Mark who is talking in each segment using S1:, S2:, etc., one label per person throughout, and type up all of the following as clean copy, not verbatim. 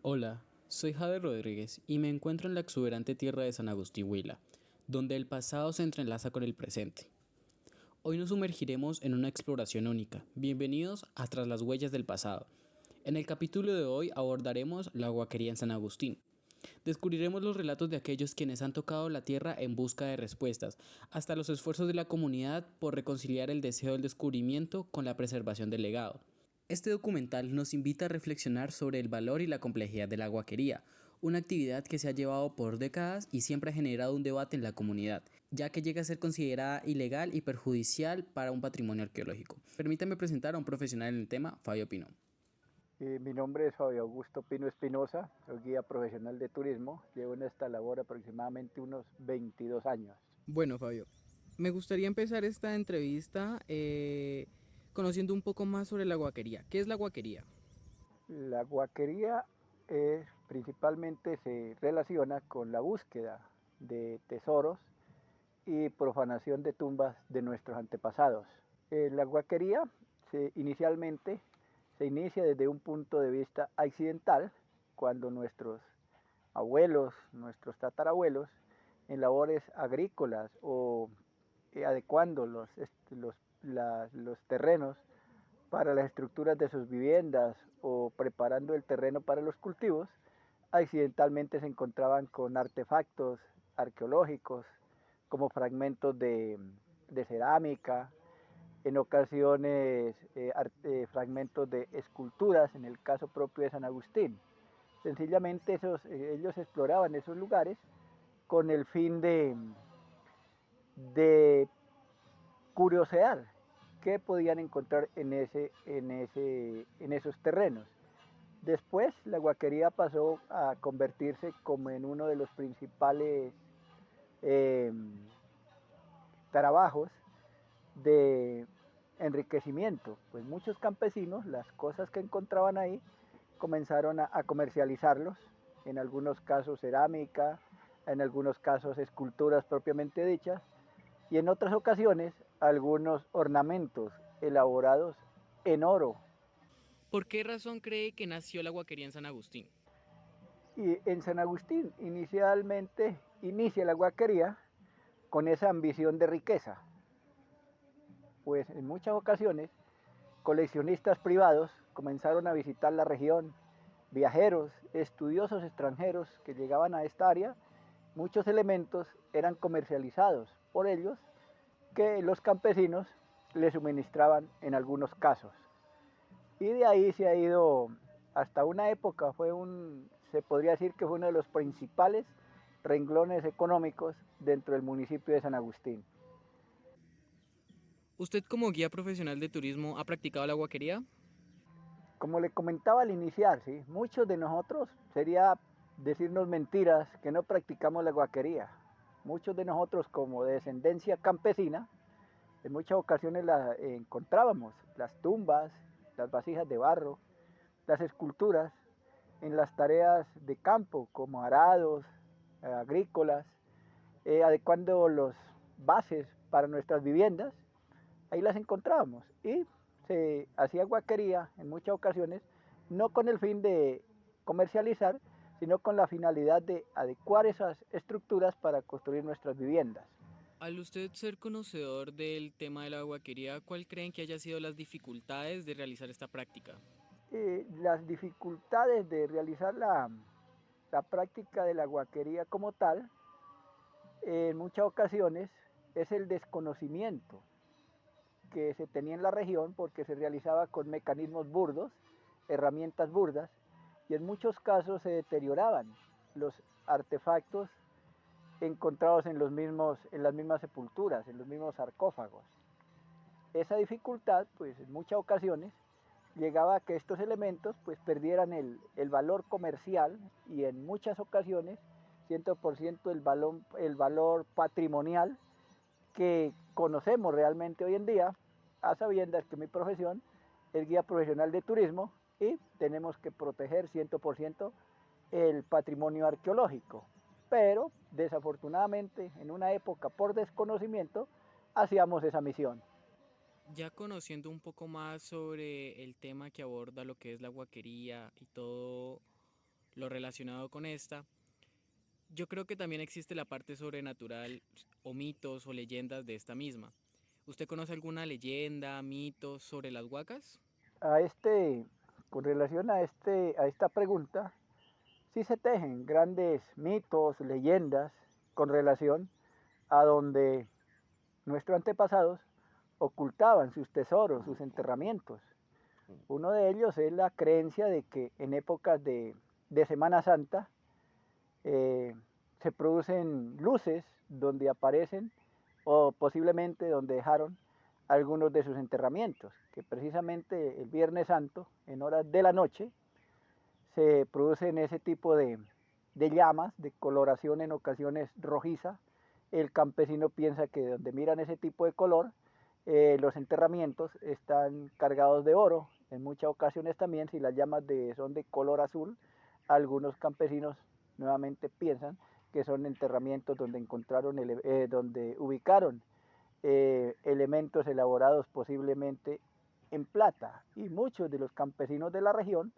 S1: Hola, soy Javier Rodríguez y me encuentro en la exuberante tierra de San Agustín Huila, donde el pasado se entrelaza con el presente. Hoy nos sumergiremos en una exploración única. Bienvenidos a Tras las huellas del pasado. En el capítulo de hoy abordaremos la huaquería en San Agustín. Descubriremos los relatos de aquellos quienes han tocado la tierra en busca de respuestas, hasta los esfuerzos de la comunidad por reconciliar el deseo del descubrimiento con la preservación del legado. Este documental nos invita a reflexionar sobre el valor y la complejidad de la huaquería, una actividad que se ha llevado por décadas y siempre ha generado un debate en la comunidad, ya que llega a ser considerada ilegal y perjudicial para un patrimonio arqueológico. Permítame presentar a un profesional en el tema, Fabio Pino.
S2: Mi nombre es Fabio Augusto Pino Espinosa, soy guía profesional de turismo, llevo en esta labor aproximadamente unos 22 años.
S1: Bueno, Fabio, me gustaría empezar esta entrevista conociendo un poco más sobre la huaquería. ¿Qué es la huaquería?
S2: La huaquería principalmente se relaciona con la búsqueda de tesoros y profanación de tumbas de nuestros antepasados. La huaquería inicialmente se inicia desde un punto de vista accidental, cuando nuestros abuelos, nuestros tatarabuelos, en labores agrícolas o adecuando los terrenos para las estructuras de sus viviendas o preparando el terreno para los cultivos, accidentalmente se encontraban con artefactos arqueológicos como fragmentos de cerámica, en ocasiones fragmentos de esculturas, en el caso propio de San Agustín. Sencillamente ellos exploraban esos lugares con el fin de curiosear qué podían encontrar en esos terrenos. Después la huaquería pasó a convertirse como en uno de los principales eh, trabajos de enriquecimiento. Pues muchos campesinos, las cosas que encontraban ahí, comenzaron a comercializarlos, en algunos casos cerámica, en algunos casos esculturas propiamente dichas, y en otras ocasiones algunos ornamentos elaborados en oro.
S1: ¿Por qué razón cree que nació la huaquería en San Agustín?
S2: Y en San Agustín inicialmente inicia la huaquería con esa ambición de riqueza, pues en muchas ocasiones coleccionistas privados comenzaron a visitar la región, viajeros, estudiosos extranjeros que llegaban a esta área, muchos elementos eran comercializados por ellos que los campesinos les suministraban en algunos casos. Y de ahí se ha ido hasta una época, se podría decir que fue uno de los principales renglones económicos dentro del municipio de San Agustín.
S1: ¿Usted como guía profesional de turismo ha practicado la huaquería?
S2: Como le comentaba al iniciar, ¿sí? Muchos de nosotros sería decirnos mentiras que no practicamos la guaquería. Muchos de nosotros como de descendencia campesina, en muchas ocasiones la encontrábamos, las tumbas, las vasijas de barro, las esculturas, en las tareas de campo como arados, agrícolas, adecuando los bases para nuestras viviendas, ahí las encontrábamos y se hacía guaquería en muchas ocasiones, no con el fin de comercializar, sino con la finalidad de adecuar esas estructuras para construir nuestras viviendas.
S1: Al usted ser conocedor del tema de la huaquería, ¿cuál creen que haya sido las dificultades de realizar esta práctica?
S2: Las dificultades de realizar la práctica de la guaquería como tal, en muchas ocasiones, es el desconocimiento que se tenía en la región porque se realizaba con mecanismos burdos, herramientas burdas, y en muchos casos se deterioraban los artefactos encontrados en las mismas sepulturas, en los mismos sarcófagos. Esa dificultad, pues en muchas ocasiones, llegaba a que estos elementos pues perdieran el valor comercial y en muchas ocasiones 100% el valor patrimonial que conocemos realmente hoy en día, a sabiendas que mi profesión es guía profesional de turismo y tenemos que proteger 100% el patrimonio arqueológico. Pero desafortunadamente en una época por desconocimiento hacíamos esa misión.
S1: Ya conociendo un poco más sobre el tema que aborda lo que es la huaquería y todo, lo relacionado con esta, yo creo que también existe la parte sobrenatural o mitos o leyendas de esta misma. ¿Usted conoce alguna leyenda, mitos sobre las huacas?
S2: A con relación a esta pregunta, sí se tejen grandes mitos, leyendas con relación a donde nuestros antepasados ocultaban sus tesoros, sus enterramientos. Uno de ellos es la creencia de que en épocas de Semana Santa eh, se producen luces donde aparecen o posiblemente donde dejaron algunos de sus enterramientos, que precisamente el Viernes Santo, en horas de la noche, se producen ese tipo de llamas, de coloración en ocasiones rojiza. El campesino piensa que donde miran ese tipo de color, los enterramientos están cargados de oro. En muchas ocasiones también, si las llamas son de color azul, algunos campesinos nuevamente piensan que son enterramientos donde donde ubicaron elementos elaborados posiblemente en plata. Y muchos de los campesinos de la región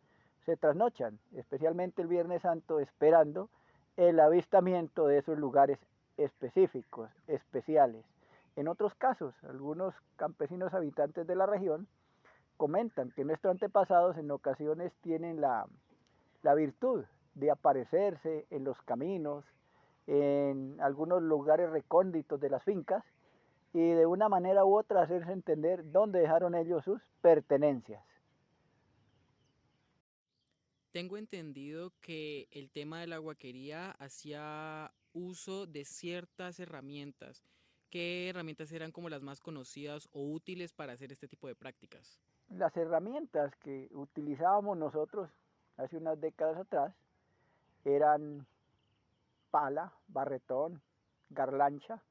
S2: se trasnochan, especialmente el Viernes Santo, esperando el avistamiento de esos lugares específicos, especiales. En otros casos, algunos campesinos habitantes de la región comentan que nuestros antepasados en ocasiones tienen la virtud de aparecerse en los caminos, en algunos lugares recónditos de las fincas y de una manera u otra hacerse entender dónde dejaron ellos sus pertenencias.
S1: Tengo entendido que el tema de la huaquería hacía uso de ciertas herramientas. ¿Qué herramientas eran como las más conocidas o útiles para hacer este tipo de prácticas?
S2: Las herramientas que utilizábamos nosotros hace unas décadas atrás eran pala, barretón, garlancha.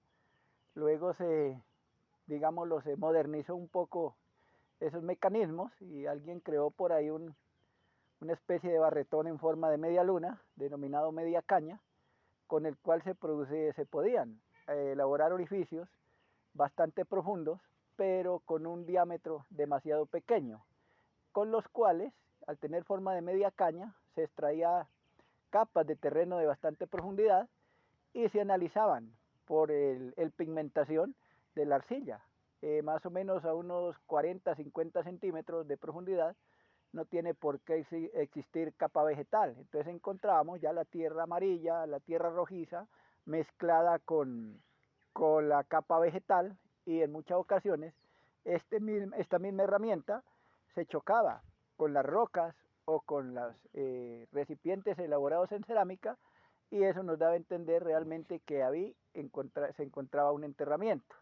S2: Luego se modernizó un poco esos mecanismos y alguien creó por ahí una especie de barretón en forma de media luna, denominado media caña, con el cual se podían elaborar orificios bastante profundos, pero con un diámetro demasiado pequeño, con los cuales, al tener forma de media caña, se extraía capas de terreno de bastante profundidad y se analizaban por el pigmentación de la arcilla, más o menos a unos 40-50 centímetros de profundidad. No tiene por qué existir capa vegetal. Entonces encontramos ya la tierra amarilla, la tierra rojiza, mezclada con la capa vegetal y en muchas ocasiones esta misma herramienta se chocaba con las rocas o con los recipientes elaborados en cerámica y eso nos daba a entender realmente que ahí se encontraba un enterramiento.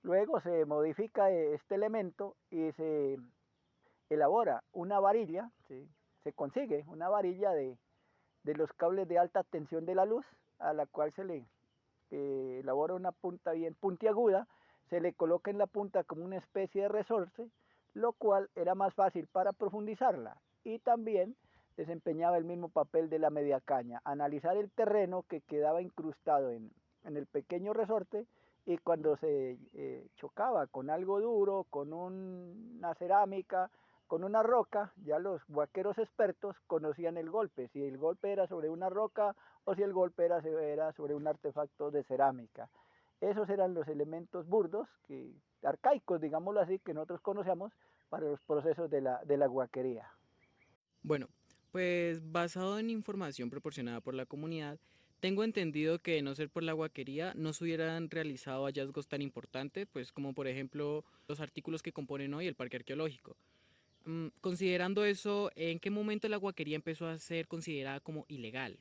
S2: Luego se modifica este elemento y se elabora una varilla, ¿sí? Se consigue una varilla de los cables de alta tensión de la luz, a la cual se le elabora una punta bien puntiaguda, se le coloca en la punta como una especie de resorte, lo cual era más fácil para profundizarla y también desempeñaba el mismo papel de la media caña, analizar el terreno que quedaba incrustado en el pequeño resorte y cuando se chocaba con algo duro, con una cerámica, con una roca, ya los huaqueros expertos conocían el golpe, si el golpe era sobre una roca o si el golpe era sobre un artefacto de cerámica. Esos eran los elementos burdos, arcaicos, digámoslo así, que nosotros conocíamos para los procesos de la huaquería.
S1: Bueno, pues basado en información proporcionada por la comunidad, tengo entendido que de no ser por la huaquería no se hubieran realizado hallazgos tan importantes, pues como por ejemplo los artículos que componen hoy el parque arqueológico. Considerando eso, ¿en qué momento la huaquería empezó a ser considerada como ilegal?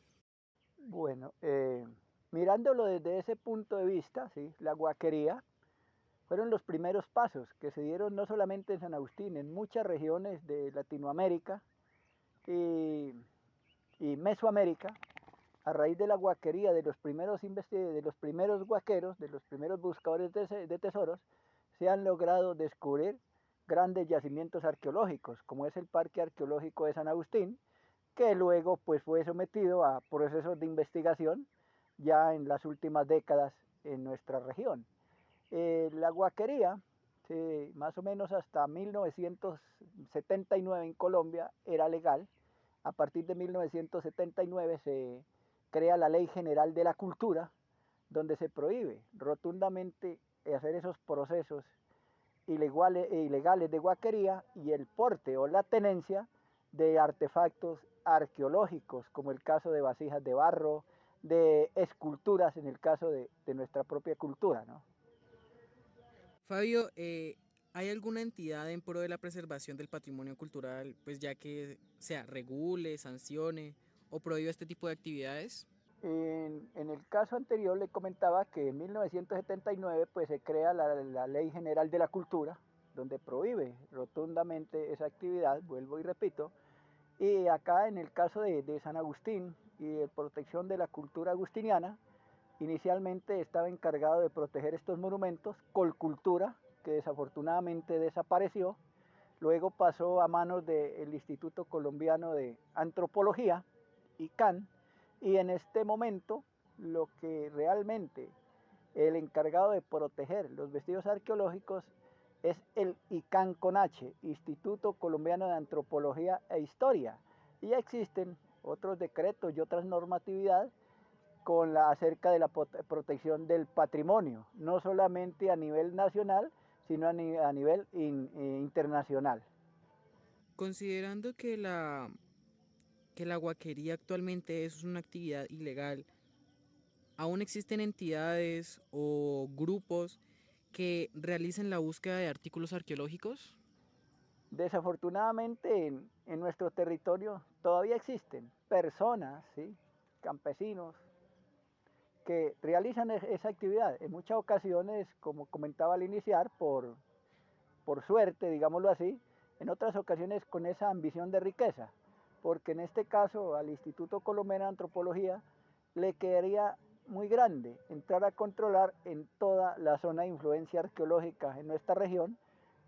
S2: Bueno, mirándolo desde ese punto de vista, ¿sí? La huaquería fueron los primeros pasos que se dieron no solamente en San Agustín, en muchas regiones de Latinoamérica y, y Mesoamérica, a raíz de la huaquería de los primeros de los primeros huaqueros, de los primeros buscadores de tesoros, se han logrado descubrir grandes yacimientos arqueológicos, como es el Parque Arqueológico de San Agustín, que luego pues fue sometido a procesos de investigación ya en las últimas décadas en nuestra región. La huaquería, más o menos hasta 1979 en Colombia, era legal. a partir de 1979 se crea la Ley General de la Cultura, donde se prohíbe rotundamente hacer esos procesos ilegales de guaquería y el porte o la tenencia de artefactos arqueológicos, como el caso de vasijas de barro, de esculturas en el caso de nuestra propia cultura, ¿no?
S1: Fabio, ¿hay alguna entidad en pro de la preservación del patrimonio cultural, pues ya que sea regule, sancione o prohíba este tipo de actividades?
S2: En el caso anterior le comentaba que en 1979 pues, se crea la Ley General de la Cultura, donde prohíbe rotundamente esa actividad, vuelvo y repito, y acá en el caso de San Agustín y de protección de la cultura agustiniana, inicialmente estaba encargado de proteger estos monumentos, Colcultura, que desafortunadamente desapareció, luego pasó a manos del Instituto Colombiano de Antropología, ICANN, y en este momento lo que realmente el encargado de proteger los vestidos arqueológicos es el ICANN con H, Instituto Colombiano de Antropología e Historia. Y ya existen otros decretos y otras normatividades acerca de la protección del patrimonio, no solamente a nivel nacional, sino a nivel internacional.
S1: Considerando que la huaquería actualmente es una actividad ilegal, ¿aún existen entidades o grupos que realicen la búsqueda de artículos arqueológicos?
S2: Desafortunadamente en nuestro territorio todavía existen personas, ¿sí? Campesinos, que realizan esa actividad. En muchas ocasiones, como comentaba al iniciar, por suerte, digámoslo así, en otras ocasiones con esa ambición de riqueza, porque en este caso al Instituto Colombiano de Antropología le quedaría muy grande entrar a controlar en toda la zona de influencia arqueológica en nuestra región,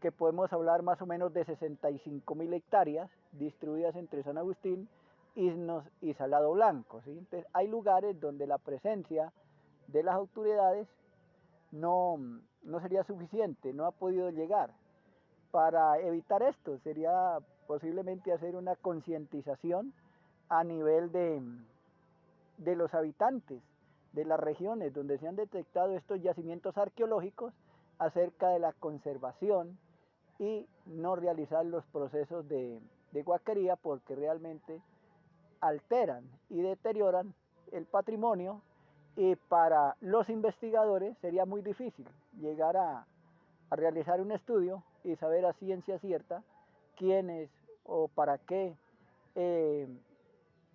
S2: que podemos hablar más o menos de 65.000 hectáreas distribuidas entre San Agustín, Isnos y Salado Blanco, ¿sí? Entonces, hay lugares donde la presencia de las autoridades no, no sería suficiente, no ha podido llegar. Para evitar esto sería posiblemente hacer una concientización a nivel de los habitantes de las regiones donde se han detectado estos yacimientos arqueológicos acerca de la conservación y no realizar los procesos de guaquería porque realmente alteran y deterioran el patrimonio y para los investigadores sería muy difícil llegar a realizar un estudio y saber a ciencia cierta quiénes o para qué eh,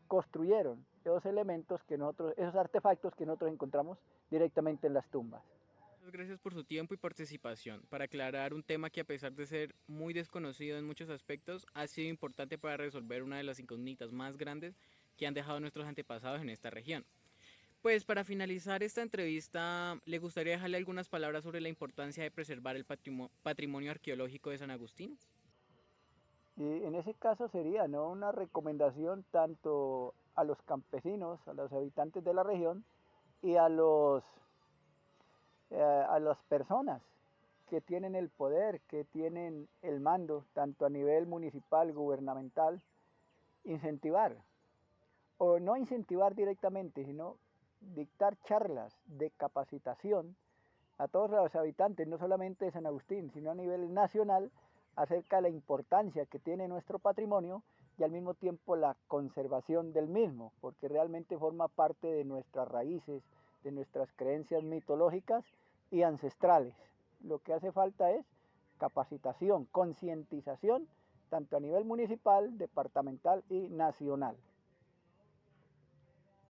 S2: construyeron esos elementos que nosotros, esos artefactos que nosotros encontramos directamente en las tumbas.
S1: Muchas gracias por su tiempo y participación para aclarar un tema que a pesar de ser muy desconocido en muchos aspectos, ha sido importante para resolver una de las incógnitas más grandes que han dejado nuestros antepasados en esta región. Pues para finalizar esta entrevista, ¿le gustaría dejarle algunas palabras sobre la importancia de preservar el patrimonio arqueológico de San Agustín?
S2: Y en ese caso sería, ¿no?, una recomendación tanto a los campesinos, a los habitantes de la región y a las personas que tienen el poder, que tienen el mando, tanto a nivel municipal, gubernamental, incentivar, o no incentivar directamente, sino dictar charlas de capacitación a todos los habitantes, no solamente de San Agustín, sino a nivel nacional, acerca de la importancia que tiene nuestro patrimonio y al mismo tiempo la conservación del mismo, porque realmente forma parte de nuestras raíces, de nuestras creencias mitológicas y ancestrales. Lo que hace falta es capacitación, concientización, tanto a nivel municipal, departamental y nacional.